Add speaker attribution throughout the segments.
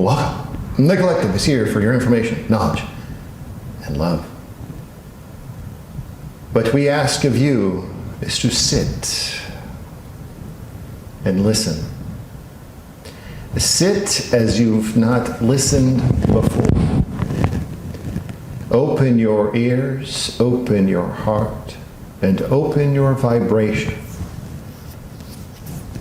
Speaker 1: Welcome. The collective is here for your information, knowledge, and love. What we ask of you is to sit and listen. Sit as you've not listened before. Open your ears, open your heart, and open your vibration.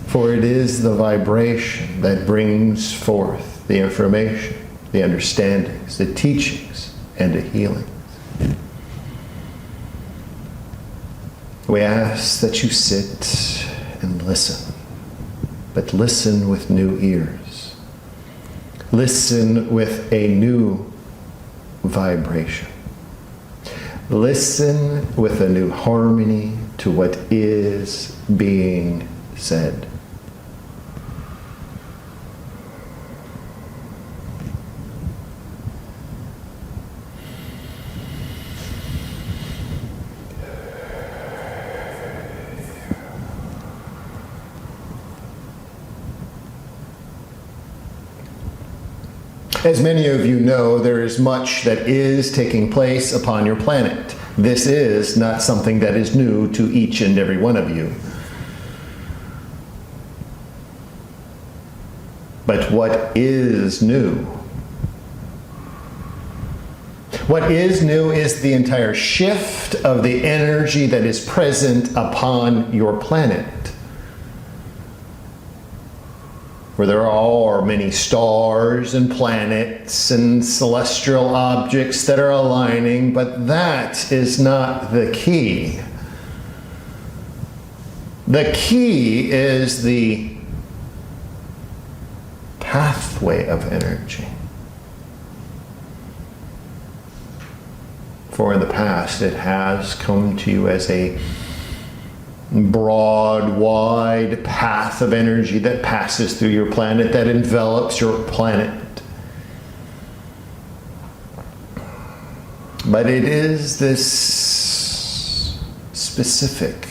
Speaker 1: For it is the vibration that brings forth the information, the understandings, the teachings, and the healings. We ask that you sit and listen, but listen with new ears. Listen with a new vibration. Listen with a new harmony to what is being said. As many of you know, there is much that is taking place upon your planet. This is not something that is new to each and every one of you. But what is new? What is new is the entire shift of the energy that is present upon your planet. Where there are many stars and planets and celestial objects that are aligning, but that is not the key. The key is the pathway of energy. For in the past it has come to you as a broad, wide path of energy that passes through your planet, that envelops your planet. But it is this specific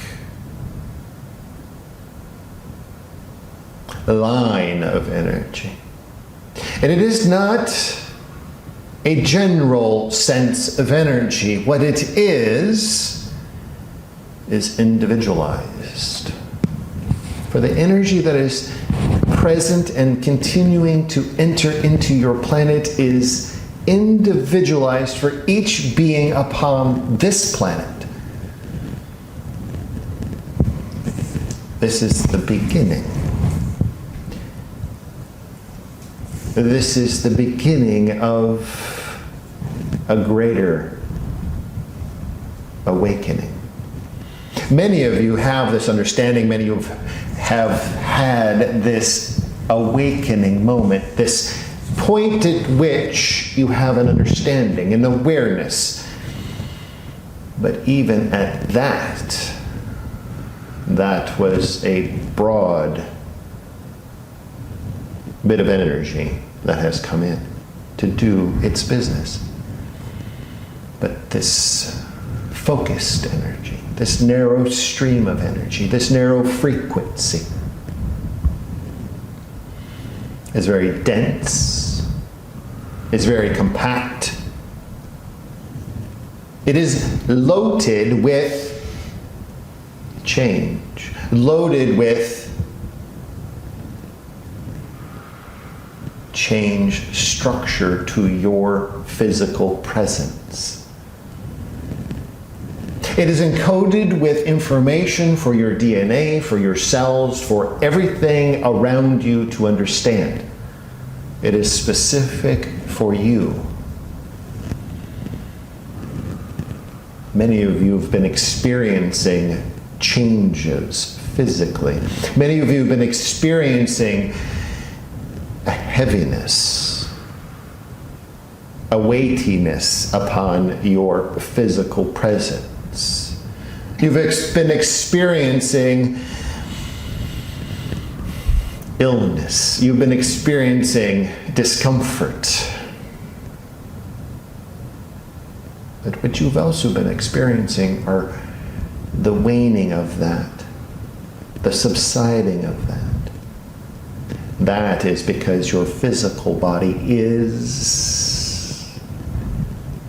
Speaker 1: line of energy. And it is not a general sense of energy. What it is individualized. For the energy that is present and continuing to enter into your planet is individualized for each being upon this planet. This is the beginning. This is the beginning of a greater awakening. Many of you have this understanding. Many of you have had this awakening moment, this point at which you have an understanding, an awareness. But even at that, that was a broad bit of energy that has come in to do its business. But this focused energy, this narrow stream of energy, this narrow frequency is very dense, is very compact. It is loaded with change, loaded with change structure to your physical presence. It is encoded with information for your DNA, for your cells, for everything around you to understand. It is specific for you. Many of you have been experiencing changes physically. Many of you have been experiencing a heaviness, a weightiness upon your physical presence. You've been experiencing illness. You've been experiencing discomfort. But what you've also been experiencing are the waning of that, the subsiding of that, That is because your physical body is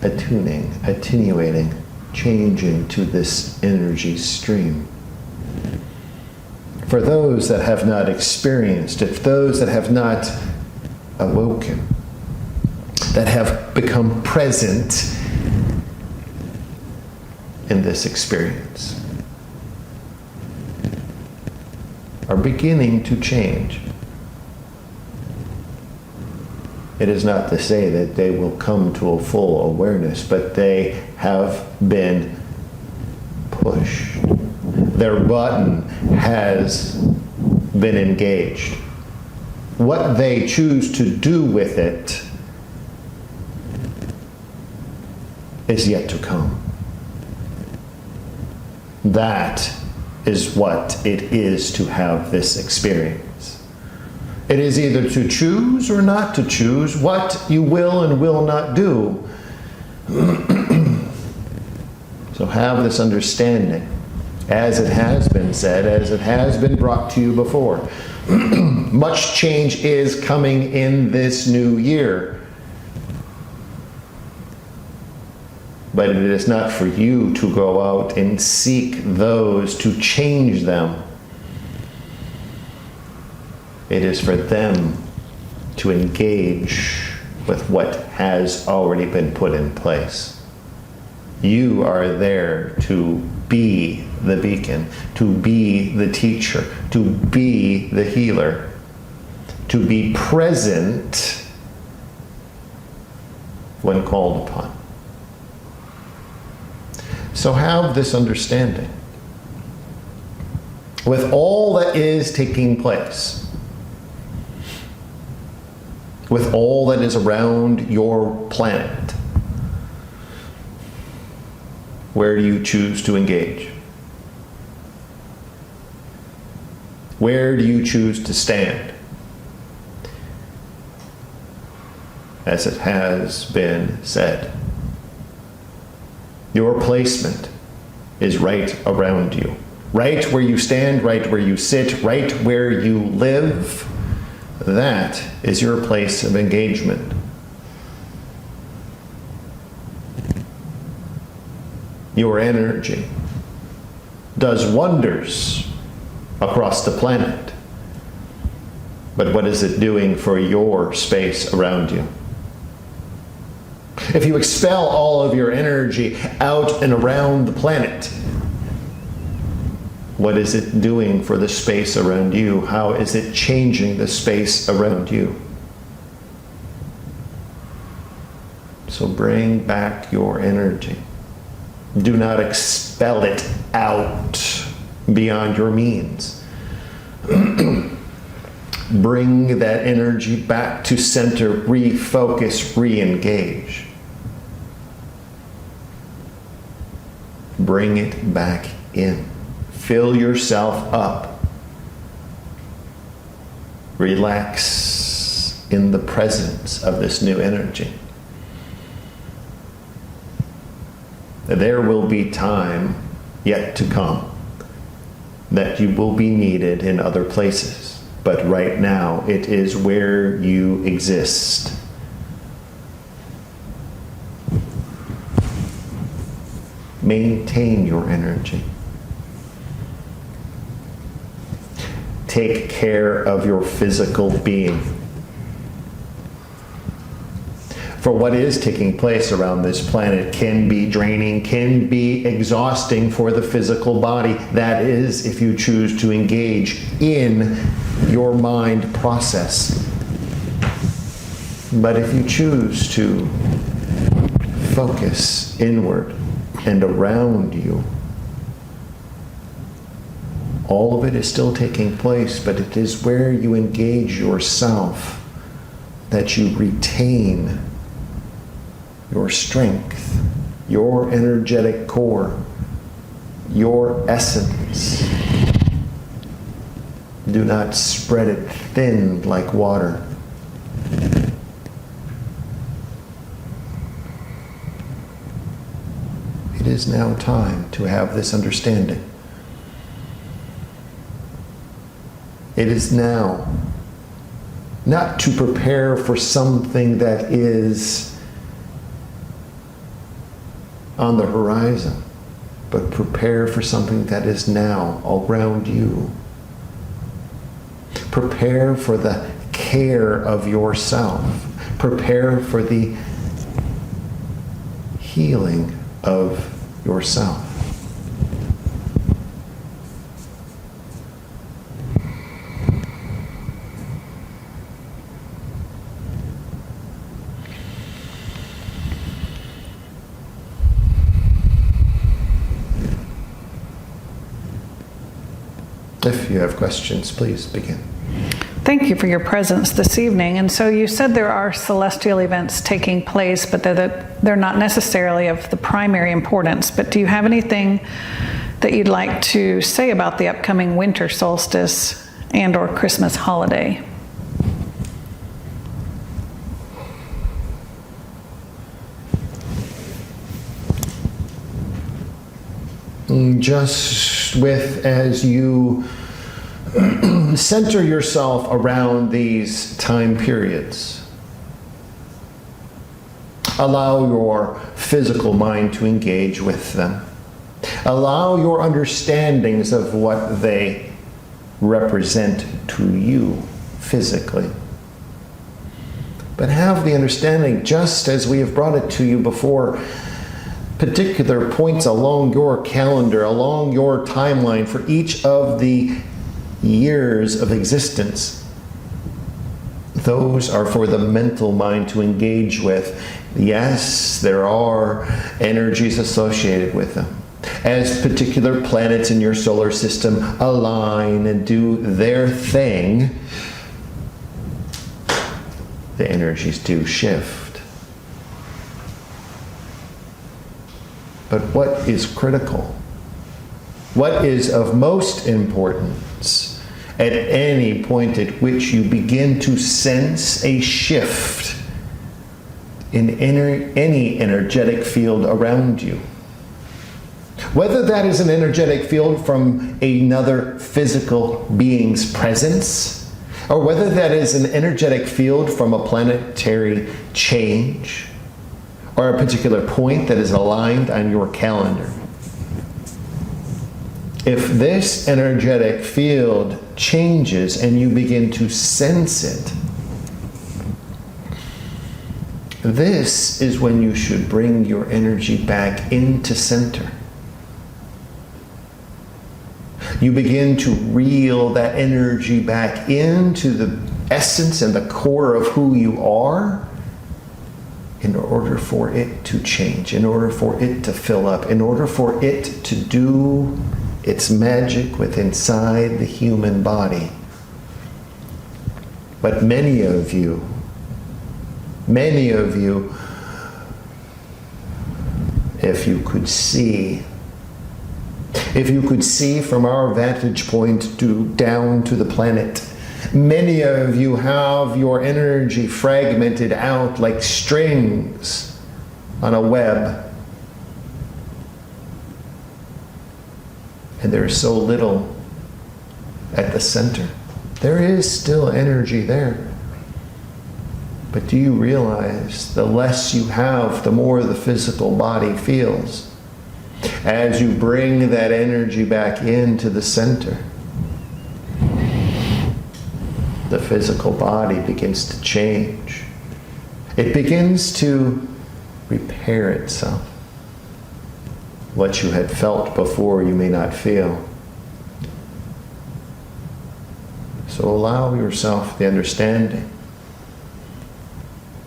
Speaker 1: attenuating, changing to this energy stream. For those that have not experienced it, those that have not awoken, that have become present in this experience, are beginning to change. It is not to say that they will come to a full awareness, but they have been pushed. Their button has been engaged. What they choose to do with it is yet to come. That is what it is to have this experience. It is either to choose or not to choose what you will and will not do. So have this understanding, as it has been said, as it has been brought to you before. Much change is coming in this new year. But it is not for you to go out and seek those to change them. It is for them to engage with what has already been put in place. You are there to be the beacon, to be the teacher, to be the healer, to be present when called upon. So have this understanding. With all that is taking place, with all that is around your planet, where do you choose to engage? Where do you choose to stand? As it has been said, your placement is right around you. Right where you stand, right where you sit, right where you live. That is your place of engagement. Your energy does wonders across the planet. But what is it doing for your space around you? If you expel all of your energy out and around the planet, what is it doing for the space around you? How is it changing the space around you? So bring back your energy. Do not expel it out beyond your means. Bring that energy back to center, refocus, re-engage. Bring it back in. Fill yourself up. Relax in the presence of this new energy. There will be time yet to come that you will be needed in other places. But right now, it is where you exist. Maintain your energy. Take care of your physical being. For what is taking place around this planet can be draining, can be exhausting for the physical body. That is if you choose to engage in your mind process. But if you choose to focus inward and around you, all of it is still taking place, but it is where you engage yourself that you retain your strength, your energetic core, your essence. Do not spread it thin like water. It is now time to have this understanding. It is now not to prepare for something that is on the horizon, but prepare for something that is now all around you. Prepare for the care of yourself. Prepare for the healing of yourself. If you have questions, please begin.
Speaker 2: Thank you for your presence this evening. And so you said there are celestial events taking place, but they're not necessarily of the primary importance. But do you have anything that you'd like to say about the upcoming winter solstice and or Christmas holiday?
Speaker 1: Just with as you center yourself around these time periods, allow your physical mind to engage with them. Allow your understandings of what they represent to you physically. But have the understanding, just as we have brought it to you before, particular points along your calendar, along your timeline for each of the years of existence. Those are for the mental mind to engage with. Yes, there are energies associated with them. As particular planets in your solar system align and do their thing, the energies do shift. But what is critical, what is of most importance at any point at which you begin to sense a shift in any energetic field around you, whether that is an energetic field from another physical being's presence, or whether that is an energetic field from a planetary change, or a particular point that is aligned on your calendar. If this energetic field changes and you begin to sense it, this is when you should bring your energy back into center. You begin to reel that energy back into the essence and the core of who you are, in order for it to change, in order for it to fill up, in order for it to do its magic within inside the human body. But many of you, if you could see from our vantage point down to the planet, many of you have your energy fragmented out like strings on a web. And there's so little at the center. There is still energy there. But do you realize the less you have, the more the physical body feels? As you bring that energy back into the center, the physical body begins to change. It begins to repair itself. What you had felt before, you may not feel. So allow yourself the understanding.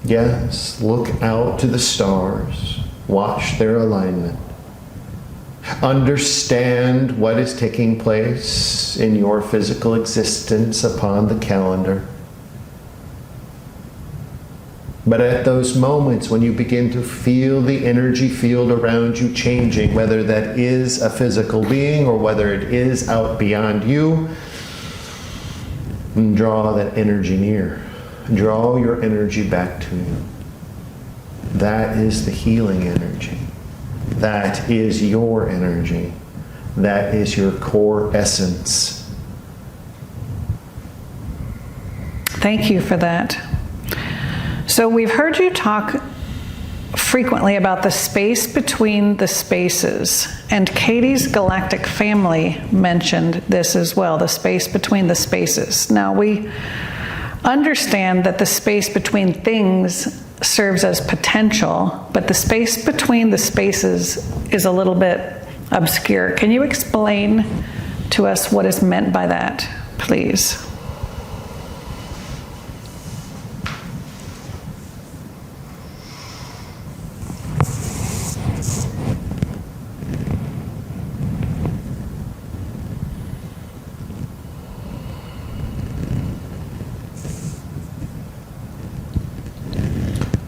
Speaker 1: Yes, look out to the stars. Watch their alignment. Understand what is taking place in your physical existence upon the calendar. But at those moments when you begin to feel the energy field around you changing, whether that is a physical being or whether it is out beyond you, draw that energy near. Draw your energy back to you. That is the healing energy. That is your energy. That is your core essence.
Speaker 2: Thank you for that. So we've heard you talk frequently about the space between the spaces, and Katie's galactic family mentioned this as well, the space between the spaces. Now we understand that the space between things serves as potential, but the space between the spaces is a little bit obscure. Can you explain to us what is meant by that, please?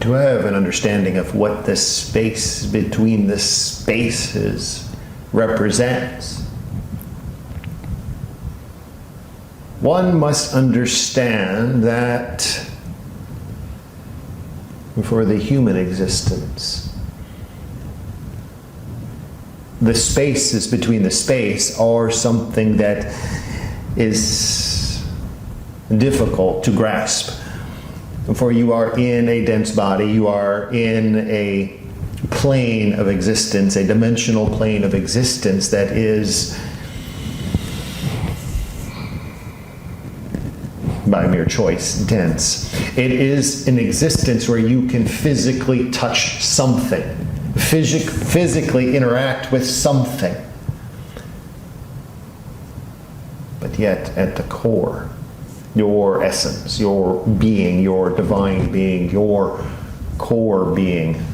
Speaker 1: To have an understanding of what the space between the spaces represents, one must understand that for the human existence, the spaces between the space are something that is difficult to grasp. For you are in a dense body, you are in a plane of existence, a dimensional plane of existence that is, by mere choice, dense. It is an existence where you can physically touch something, physically interact with something. But yet, at the core, your essence, your being, your divine being, your core being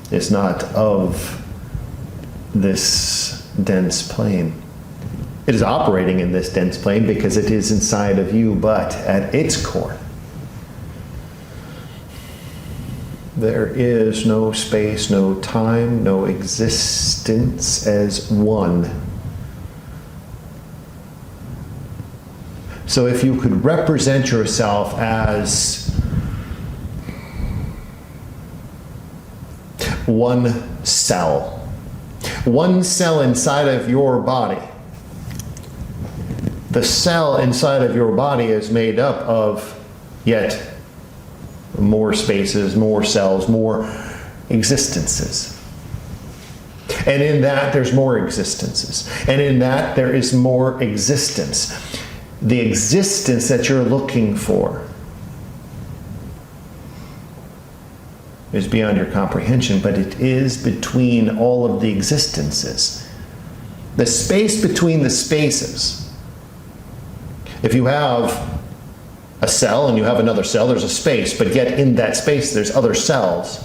Speaker 1: is not of this dense plane. It is operating in this dense plane because it is inside of you, but at its core, there is no space, no time, no existence as one. So if you could represent yourself as one cell inside of your body, the cell inside of your body is made up of yet more spaces, more cells, more existences. And in that there's more existences. And in that there is more existence. The existence that you're looking for is beyond your comprehension, but it is between all of the existences. The space between the spaces. If you have a cell and you have another cell, there's a space, but yet in that space there's other cells.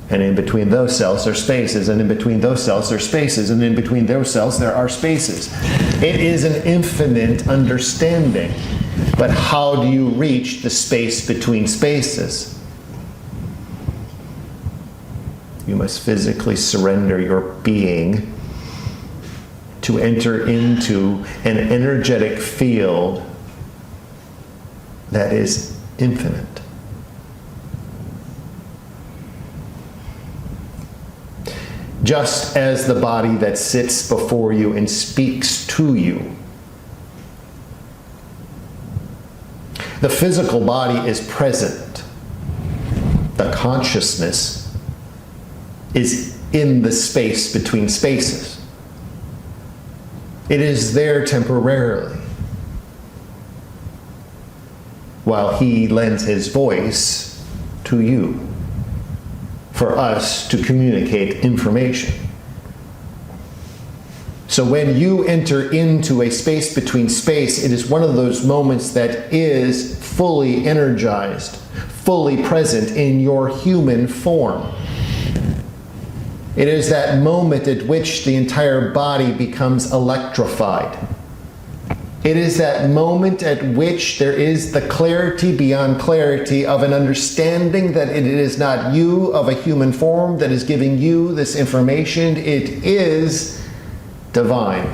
Speaker 1: And in between those cells there's spaces, and in between those cells there's spaces, and in between those cells there are spaces. It is an infinite understanding. But how do you reach the space between spaces? You must physically surrender your being to enter into an energetic field that is infinite. Just as the body that sits before you and speaks to you. The physical body is present. The consciousness is in the space between spaces. It is there temporarily, while he lends his voice to you, for us to communicate information. So when you enter into a space between space, it is one of those moments that is fully energized, fully present in your human form. It is that moment at which the entire body becomes electrified. It is that moment at which there is the clarity beyond clarity of an understanding that it is not you of a human form that is giving you this information. It is divine.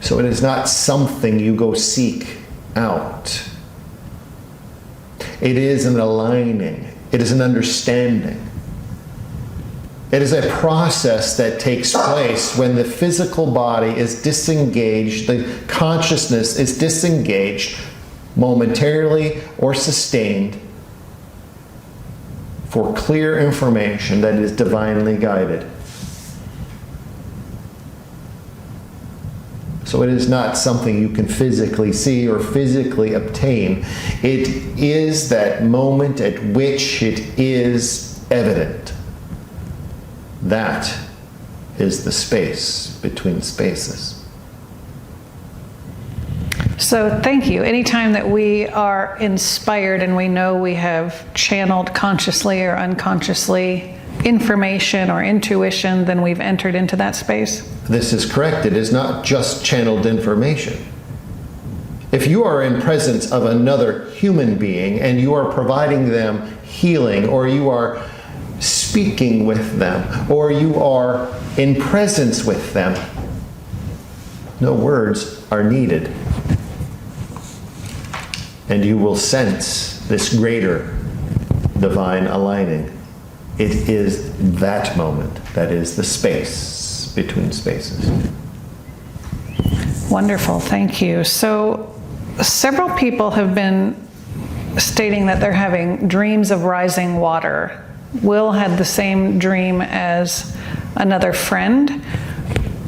Speaker 1: So it is not something you go seek out. It is an aligning. It is an understanding. It is a process that takes place when the physical body is disengaged, the consciousness is disengaged momentarily or sustained for clear information that is divinely guided. So it is not something you can physically see or physically obtain. It is that moment at which it is evident. That is the space between spaces.
Speaker 2: So thank you. Anytime that we are inspired and we know we have channeled consciously or unconsciously information or intuition, then we've entered into that space?
Speaker 1: This is correct. It is not just channeled information. If you are in presence of another human being and you are providing them healing, or you are speaking with them, or you are in presence with them, no words are needed. And you will sense this greater divine aligning. It is that moment that is the space between spaces.
Speaker 2: Wonderful, thank you. So several people have been stating that they're having dreams of rising water. Will had the same dream as another friend.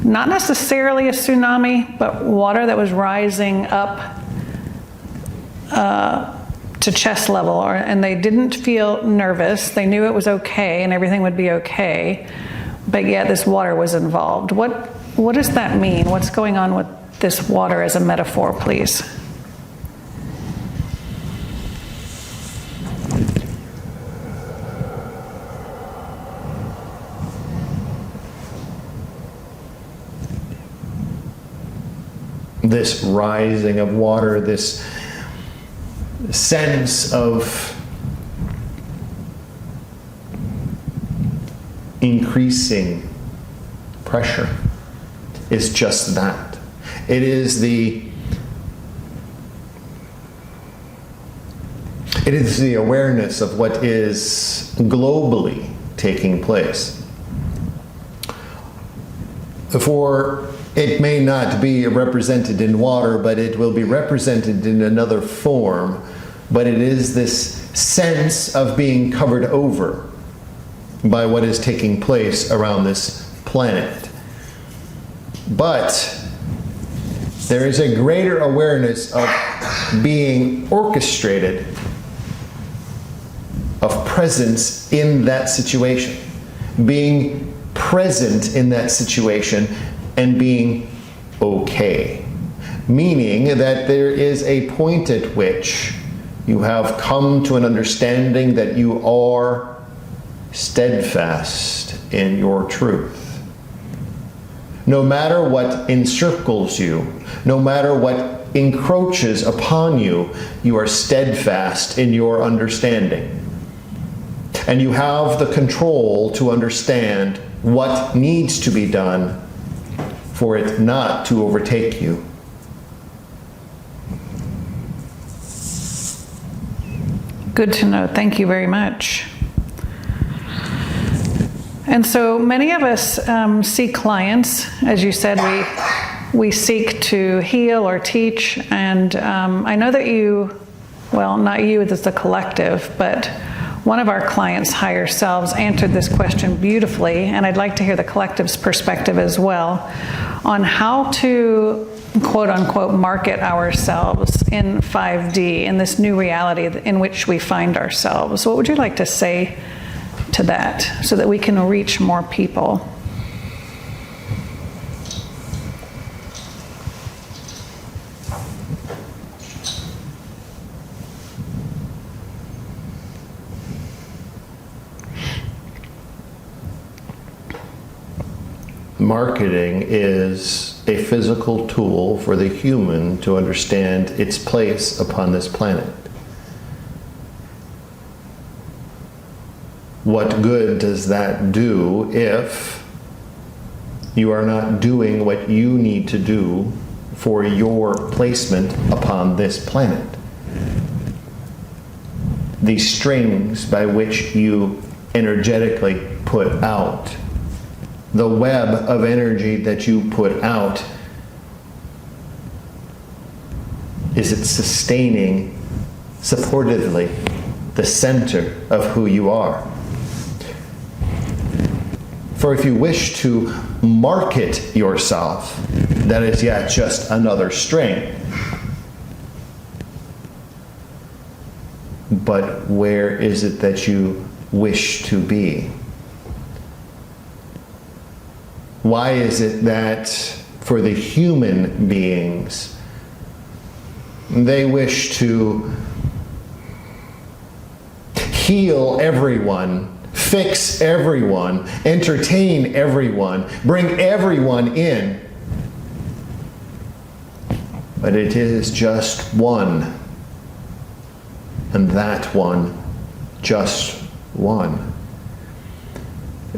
Speaker 2: Not necessarily a tsunami, but water that was rising up to chest level, and they didn't feel nervous. They knew it was okay and everything would be okay, but yet this water was involved. What does that mean? What's going on with this water as a metaphor, please?
Speaker 1: This rising of water, this sense of increasing pressure is just that. It is the awareness of what is globally taking place. For it may not be represented in water, but it will be represented in another form. But it is this sense of being covered over by what is taking place around this planet. But there is a greater awareness of being orchestrated, of presence in that situation, being present in that situation, and being okay. Meaning that there is a point at which you have come to an understanding that you are steadfast in your truth. No matter what encircles you, no matter what encroaches upon you, you are steadfast in your understanding. And you have the control to understand what needs to be done for it not to overtake you.
Speaker 2: Good to know. Thank you very much. And so many of us see clients, as you said, we seek to heal or teach, and I know that you, well, not you as the collective, but one of our clients, Higher Selves, answered this question beautifully, and I'd like to hear the collective's perspective as well on how to, quote unquote, market ourselves in 5D, in this new reality in which we find ourselves. What would you like to say to that so that we can reach more people?
Speaker 1: Marketing is a physical tool for the human to understand its place upon this planet. What good does that do if you are not doing what you need to do for your placement upon this planet? The strings by which you energetically put out. The web of energy that you put out, is it sustaining supportively the center of who you are? For if you wish to market yourself, that is yet just another string. But where is it that you wish to be? Why is it that for the human beings, they wish to heal everyone, fix everyone, entertain everyone, bring everyone in? But it is just one, and that one, just one.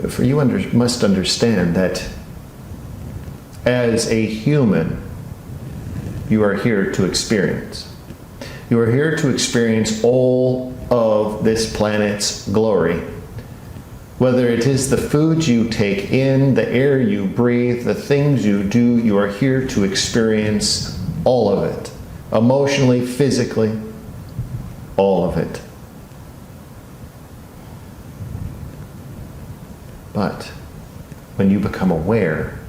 Speaker 1: For you must understand that as a human, you are here to experience. You are here to experience all of this planet's glory. Whether it is the food you take in, the air you breathe, the things you do, you are here to experience all of it. Emotionally, physically, all of it. But when you become aware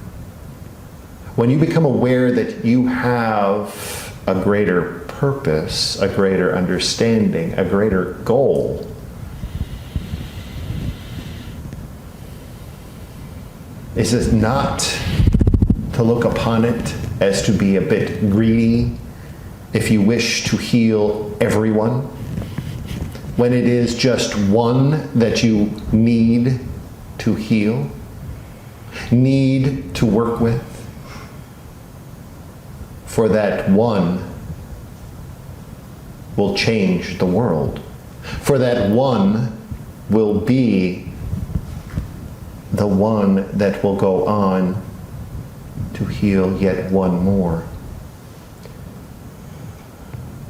Speaker 1: that you have a greater purpose, a greater understanding, a greater goal, is it not to look upon it as to be a bit greedy if you wish to heal everyone, when it is just one that you need to heal, need to work with? For that one will change the world. For that one will be the one that will go on to heal yet one more.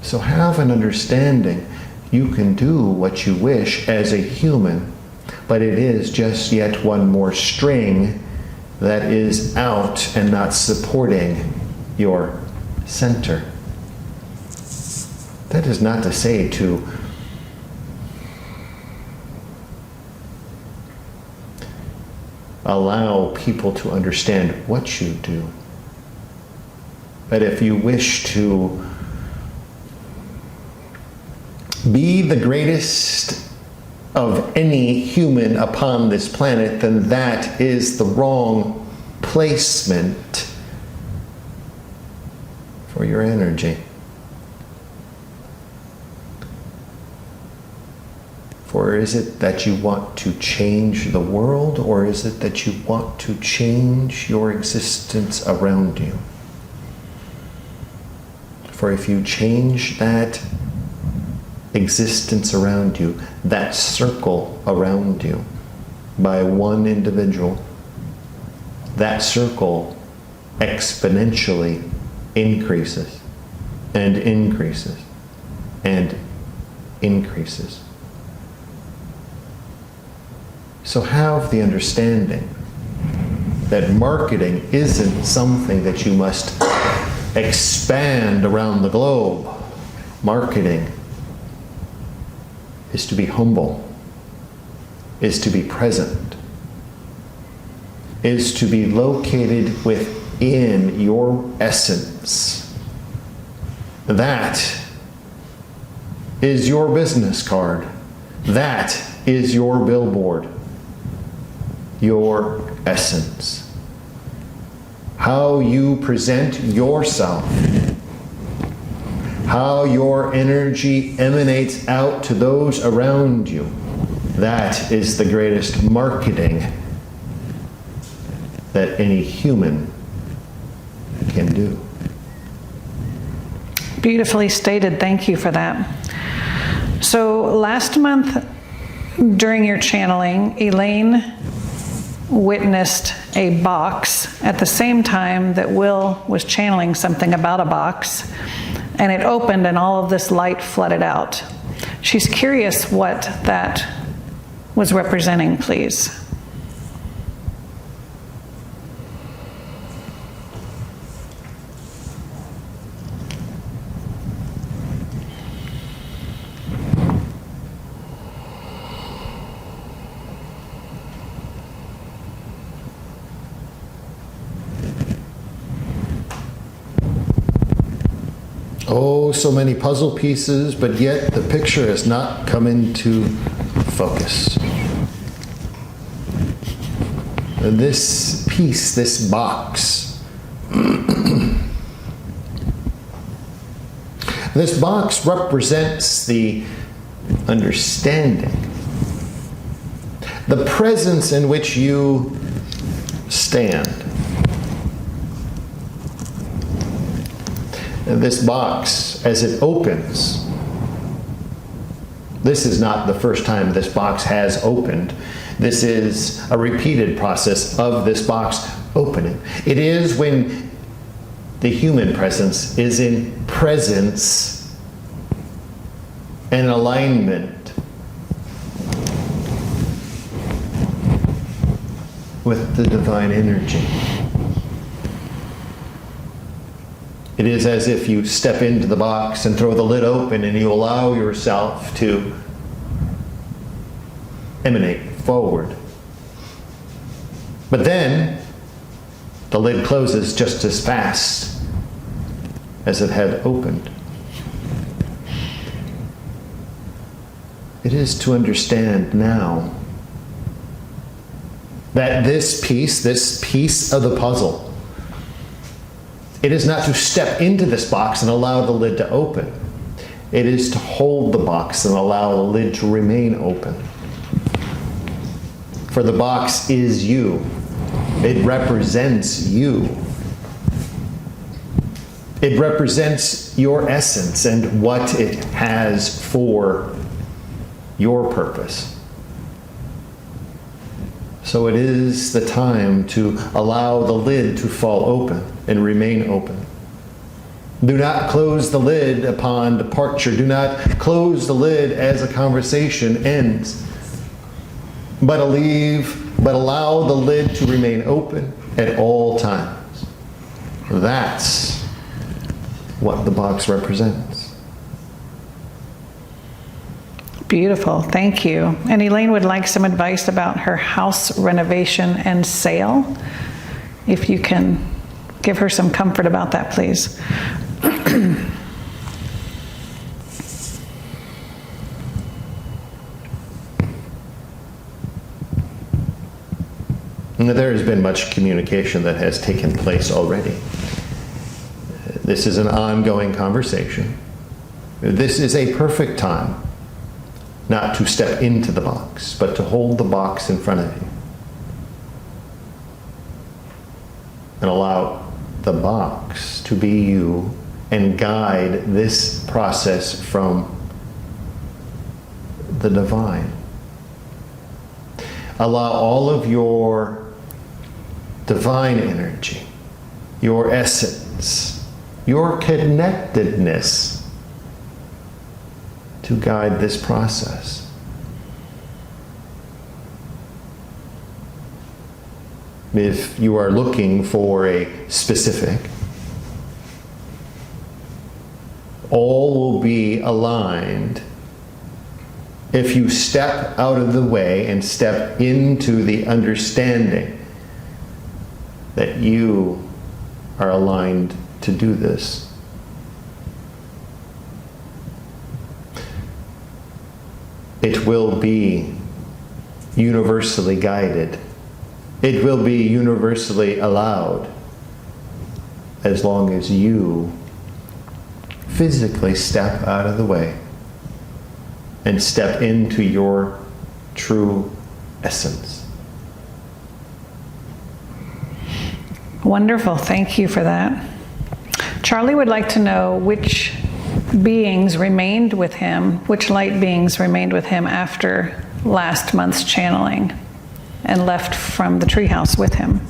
Speaker 1: So have an understanding. You can do what you wish as a human, but it is just yet one more string that is out and not supporting your center. That is not to say to allow people to understand what you do. But if you wish to be the greatest of any human upon this planet, then that is the wrong placement for your energy. For is it that you want to change the world, or is it that you want to change your existence around you? For if you change that existence around you, that circle around you, by one individual, that circle exponentially increases and increases and increases. So have the understanding that marketing isn't something that you must expand around the globe. Marketing is to be humble, is to be present, is to be located within your essence. That is your business card. That is your billboard. Your essence. How you present yourself. How your energy emanates out to those around you. That is the greatest marketing that any human can do.
Speaker 2: Beautifully stated. Thank you for that. So last month during your channeling, Elaine witnessed a box at the same time that Will was channeling something about a box, and it opened and all of this light flooded out. She's curious what that was representing, please.
Speaker 1: Oh, so many puzzle pieces, but yet the picture has not come into focus. This piece, this box, this box represents the understanding, the presence in which you stand. This box, as it opens, this is not the first time this box has opened. This is a repeated process of this box opening. It is when the human presence is in presence and alignment with the divine energy. It is as if you step into the box and throw the lid open and you allow yourself to emanate forward. But then the lid closes just as fast as it had opened. It is to understand now that this piece of the puzzle, it is not to step into this box and allow the lid to open. It is to hold the box and allow the lid to remain open. For the box is you. It represents you. It represents your essence and what it has for your purpose. So it is the time to allow the lid to fall open and remain open. Do not close the lid upon departure. Do not close the lid as a conversation ends. But allow the lid to remain open at all times. That's what the box represents.
Speaker 2: Beautiful, thank you. And Elaine would like some advice about her house renovation and sale. If you can give her some comfort about that, please.
Speaker 1: There has been much communication that has taken place already. This is an ongoing conversation. This is a perfect time not to step into the box, but to hold the box in front of you and allow the box to be you and guide this process from the divine. Allow all of your divine energy, your essence, your connectedness to guide this process. If you are looking for a specific, all will be aligned if you step out of the way and step into the understanding that you are aligned to do this. It will be universally guided. It will be universally allowed as long as you physically step out of the way and step into your true essence.
Speaker 2: Wonderful, thank you for that. Charlie would like to know which beings remained with him, which light beings remained with him after last month's channeling and left from the treehouse with him.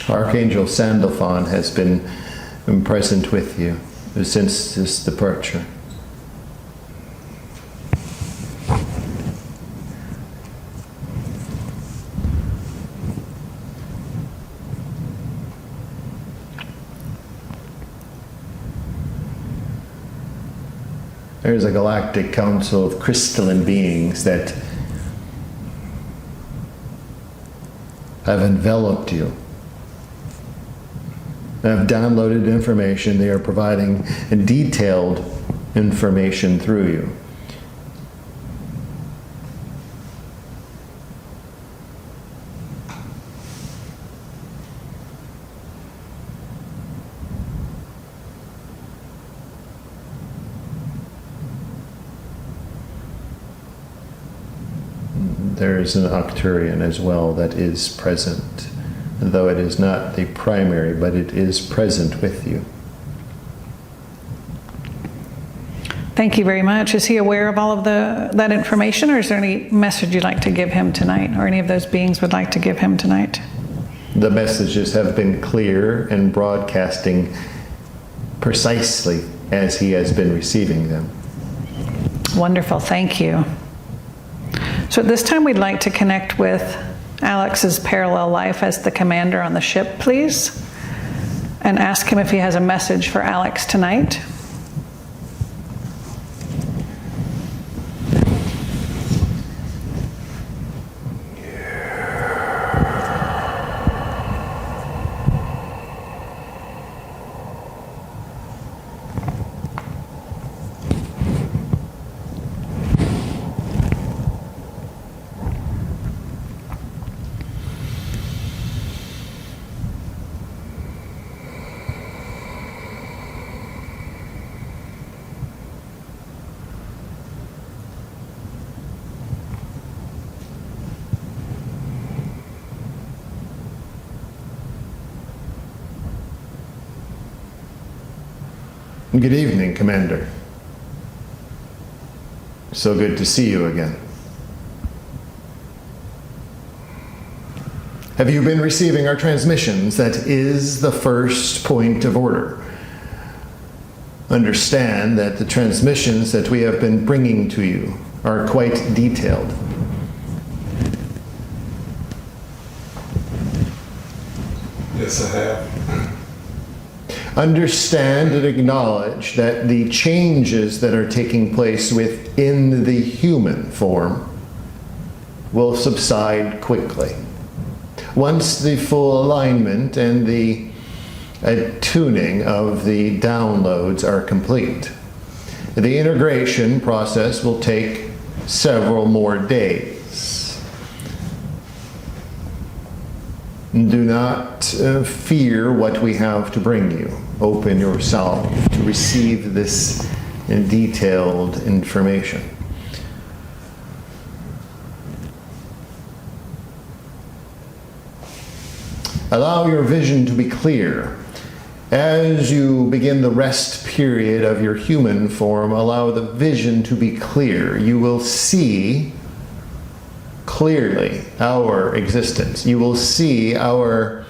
Speaker 1: Archangel Sandalphon has been present with you since this departure. There's a galactic council of crystalline beings that have enveloped you, have downloaded information. They are providing detailed information through you. There is an Arcturian as well that is present, though it is not the primary, but it is present with you.
Speaker 2: Thank you very much. Is he aware of all of that information, or is there any message you'd like to give him tonight, or any of those beings would like to give him tonight?
Speaker 1: The messages have been clear and broadcasting precisely as he has been receiving them.
Speaker 2: Wonderful, thank you. So at this time, we'd like to connect with Alex's parallel life as the commander on the ship, please, and ask him if he has a message for Alex tonight.
Speaker 1: Good evening, Commander. So good to see you again. Have you been receiving our transmissions? That is the first point of order. Understand that the transmissions that we have been bringing to you are quite detailed.
Speaker 3: Yes, I have.
Speaker 1: Understand and acknowledge that the changes that are taking place within the human form will subside quickly. Once the full alignment and the tuning of the downloads are complete, the integration process will take several more days. Do not fear what we have to bring you. Open yourself to receive this detailed information. Allow your vision to be clear. As you begin the rest period of your human form, allow the vision to be clear. You will see clearly our existence. You will see our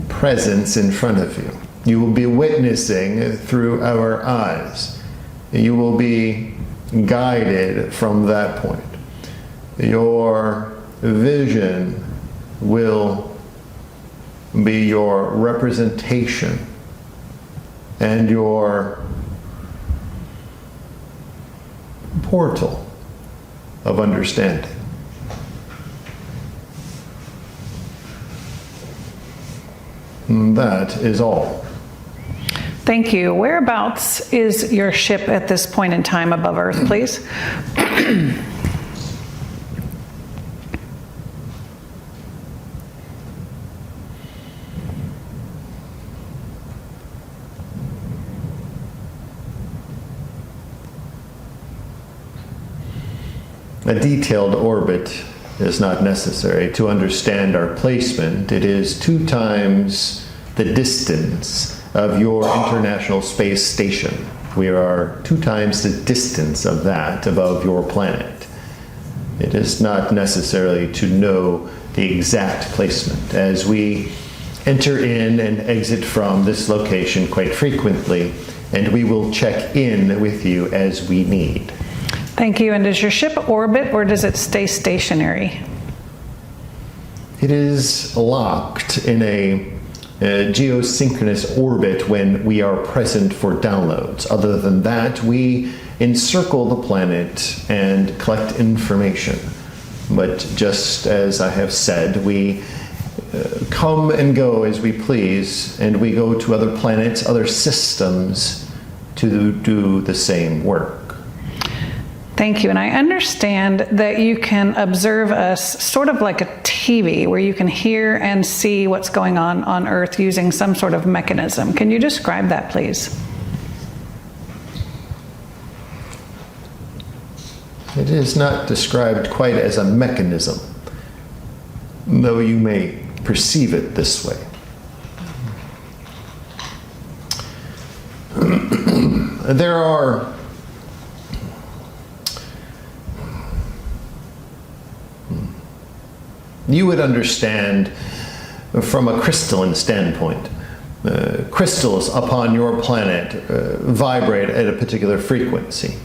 Speaker 1: presence in front of you. You will be witnessing through our eyes. You will be guided from that point. Your vision will be your representation and your portal of understanding. And that is all.
Speaker 2: Thank you. Whereabouts is your ship at this point in time above Earth, please?
Speaker 1: A detailed orbit is not necessary to understand our placement. It is 2 times the distance of your International Space Station. We are 2 times the distance of that above your planet. It is not necessary to know the exact placement, as we enter in and exit from this location quite frequently, and we will check in with you as we need.
Speaker 2: Thank you. And does your ship orbit or does it stay stationary?
Speaker 1: It is locked in a geosynchronous orbit when we are present for downloads. Other than that, we encircle the planet and collect information. But just as I have said, we come and go as we please, and we go to other planets, other systems to do the same work.
Speaker 2: Thank you. And I understand that you can observe us sort of like a TV, where you can hear and see what's going on Earth using some sort of mechanism. Can you describe that, please?
Speaker 1: It is not described quite as a mechanism, though you may perceive it this way. There are you would understand from a crystalline standpoint. Crystals upon your planet vibrate at a particular frequency.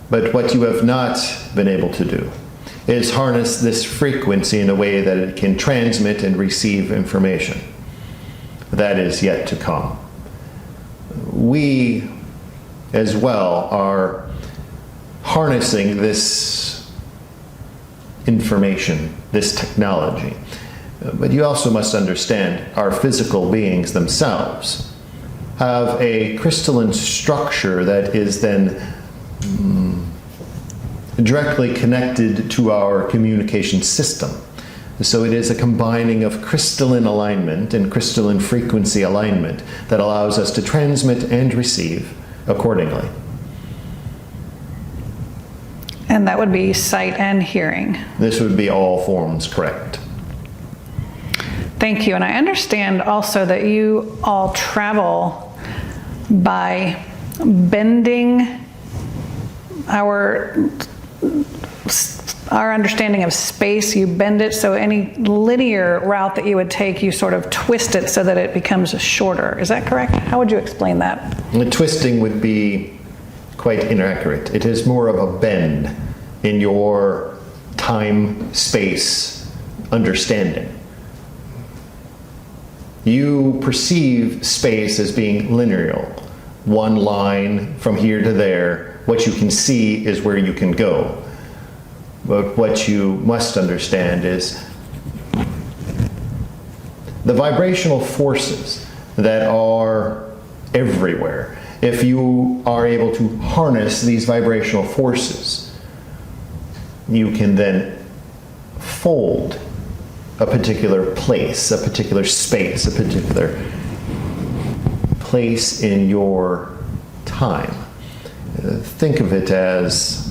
Speaker 1: But what you have not been able to do is harness this frequency in a way that it can transmit and receive information. That is yet to come. We, as well, are harnessing this information, this technology. But you also must understand our physical beings themselves have a crystalline structure that is then directly connected to our communication system. So it is a combining of crystalline alignment and crystalline frequency alignment that allows us to transmit and receive accordingly.
Speaker 2: And that would be sight and hearing.
Speaker 1: This would be all forms, correct.
Speaker 2: Thank you. And I understand also that you all travel by bending our understanding of space. You bend it, so any linear route that you would take, you sort of twist it so that it becomes shorter. Is that correct? How would you explain that?
Speaker 1: The twisting would be quite inaccurate. It is more of a bend in your time-space understanding. You perceive space as being linear, one line from here to there. What you can see is where you can go. But what you must understand is the vibrational forces that are everywhere. If you are able to harness these vibrational forces, you can then fold a particular place, a particular space, a particular place in your time. Think of it as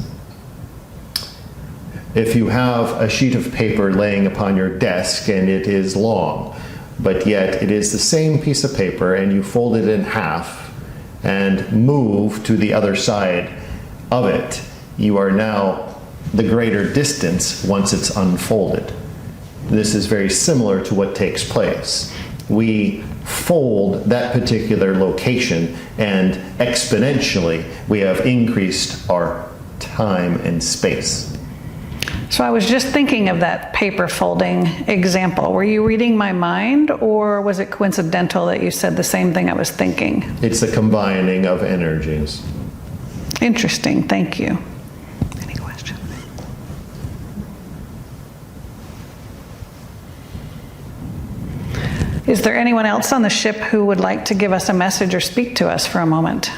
Speaker 1: if you have a sheet of paper laying upon your desk and it is long, but yet it is the same piece of paper, and you fold it in half and move to the other side of it, you are now the greater distance once it's unfolded. This is very similar to what takes place. We fold that particular location, and exponentially we have increased our time and space.
Speaker 2: So I was just thinking of that paper folding example. Were you reading my mind, or was it coincidental that you said the same thing I was thinking?
Speaker 1: It's a combining of energies.
Speaker 2: Interesting. Thank you. Any questions? Is there anyone else on the ship who would like to give us a message or speak to us for a moment?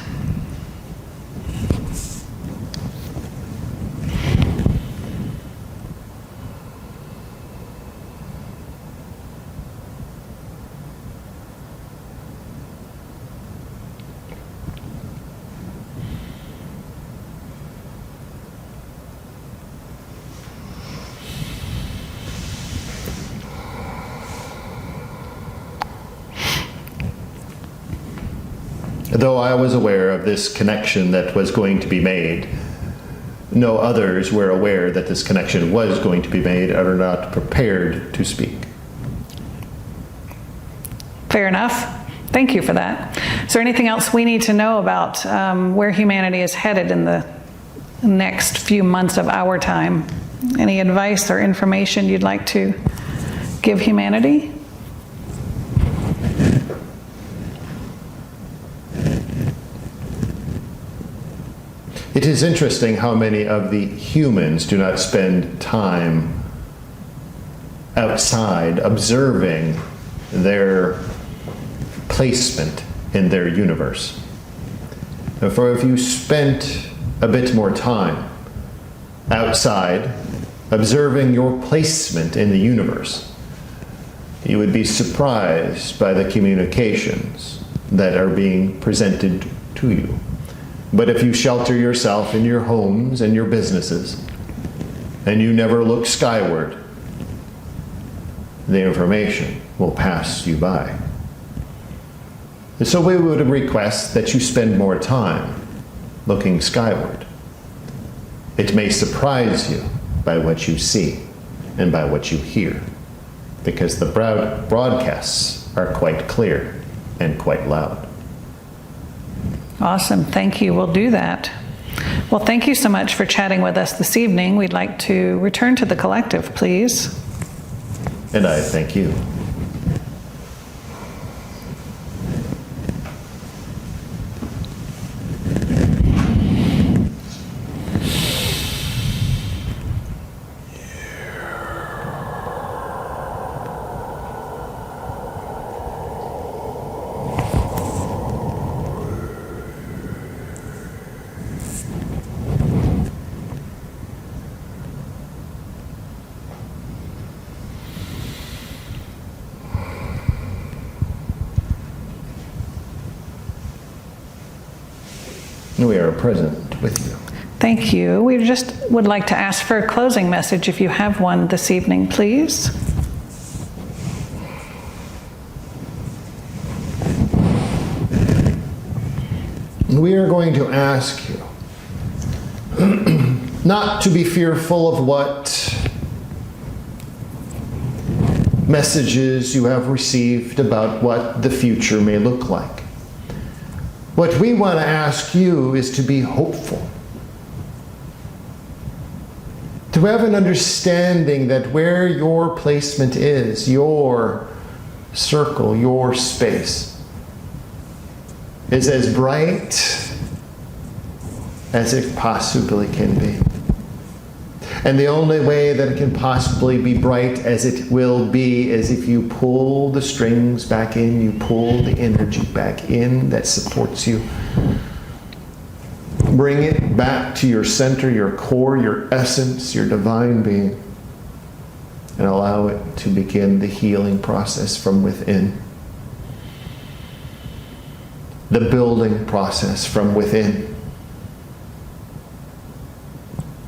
Speaker 1: Though I was aware of this connection that was going to be made, no others were aware that this connection was going to be made and are not prepared to speak.
Speaker 2: Fair enough. Thank you for that. Is there anything else we need to know about where humanity is headed in the next few months of our time? Any advice or information you'd like to give humanity?
Speaker 1: It is interesting how many of the humans do not spend time outside observing their placement in their universe. Therefore, if you spent a bit more time outside observing your placement in the universe, you would be surprised by the communications that are being presented to you. But if you shelter yourself in your homes and your businesses, and you never look skyward, the information will pass you by. And so we would request that you spend more time looking skyward. It may surprise you by what you see and by what you hear, because the broadcasts are quite clear and quite loud.
Speaker 2: Awesome. Thank you. We'll do that. Well, thank you so much for chatting with us this evening. We'd like to return to the collective, please.
Speaker 1: And I thank you. We are present with you.
Speaker 2: Thank you. We just would like to ask for a closing message if you have one this evening, please.
Speaker 1: We are going to ask you not to be fearful of what messages you have received about what the future may look like. What we want to ask you is to be hopeful, to have an understanding that where your placement is, your circle, your space, is as bright as it possibly can be. And the only way that it can possibly be bright as it will be is if you pull the strings back in, you pull the energy back in that supports you. Bring it back to your center, your core, your essence, your divine being, and allow it to begin the healing process from within. The building process from within.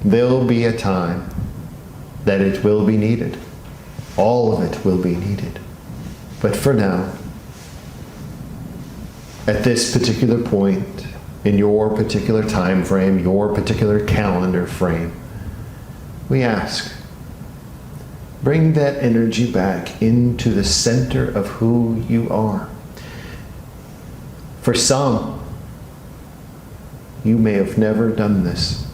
Speaker 1: There'll be a time that it will be needed. All of it will be needed. But for now, at this particular point, in your particular time frame, your particular calendar frame, we ask, bring that energy back into the center of who you are. For some, you may have never done this.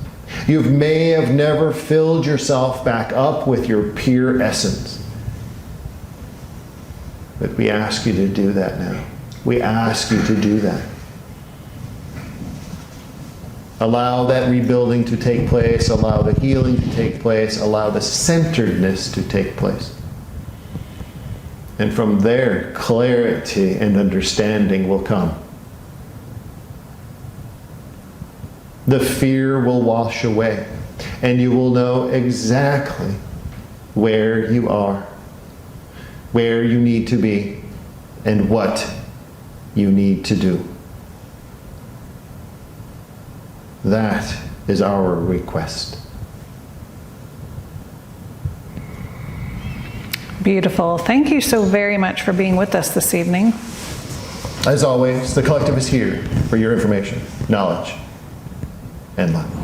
Speaker 1: You may have never filled yourself back up with your pure essence. But we ask you to do that now. We ask you to do that. Allow that rebuilding to take place. Allow the healing to take place. Allow the centeredness to take place. And from there, clarity and understanding will come. The fear will wash away, and you will know exactly where you are, where you need to be, and what you need to do. That is our request.
Speaker 2: Beautiful. Thank you so very much for being with us this evening.
Speaker 1: As always, the collective is here for your information, knowledge, and love.